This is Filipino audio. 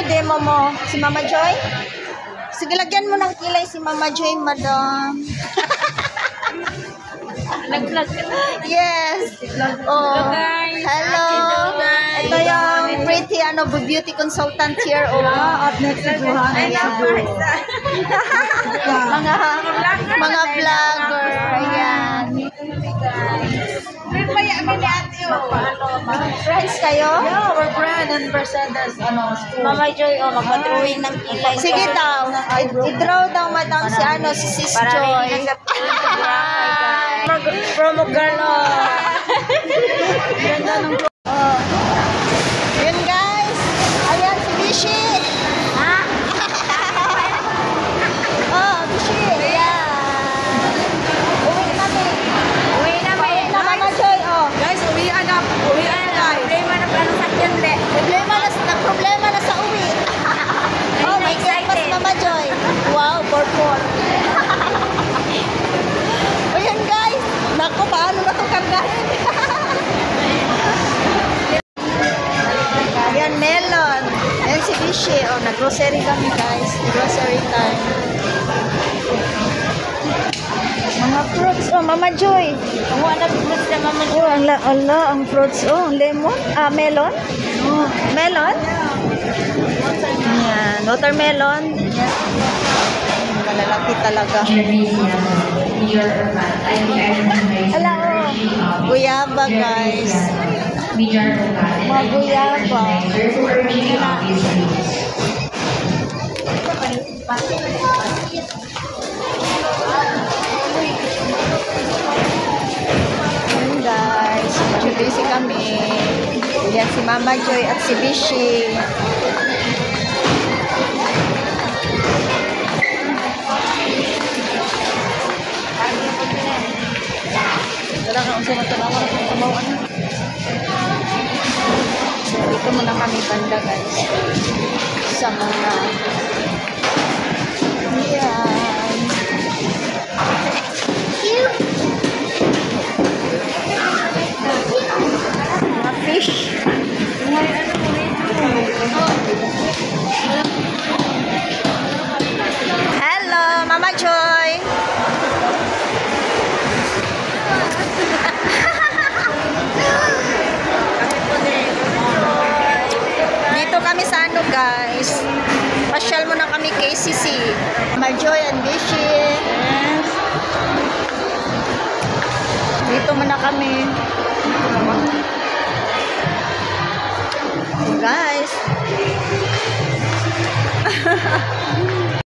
demo mo? Si Mama Joy? Sige, lagyan mo ng kilay si Mama Joy, madam. Nag-vlog ka na. Yes. Oh. Hello. Ito yung pretty beauty consultant here. Oh. At next to mga vlogger. Ayan. Friends kayo? Yeah, we're friends and Mercedes. Mama Joy, magpa-drawing ng kilay. Sige daw. I-draw daw madam si Sis Joy. Promo girl, Yun guys. Ayan si Bishi. Bishi. Ayan. Uwi namin. Mama Joy, Guys, uwian na. Uwian na. Problema na plano sa kende. Problema na sa uwi. May Christmas, Mama Joy. Wow, purple. Ayan guys. Naku, paano na itong kargahin? Ayan, melon. Ayan si Bishi. Nag-grocery kami guys. Grocery time. Mga fruits. Mama Joy. Ang wala fruits na Mama Joy. Ang fruits. Lemon. Melon. Melon. Ayan, watermelon. Malalaki talaga. Ala, guyaba guys. Mga guyaba. Ayan guys, busy kami. Yan si Mama Joy at si Bishi. Wala ka usay matanawa na kung tabawan na. So, dito muna kami banda guys. Sa mga yan. Mga fish. Hello, Mama Joy. Dito kami sa guys. Pasyal muna kami KCC. Mama Joy and Bishi. Yes. Dito muna kami. Guys.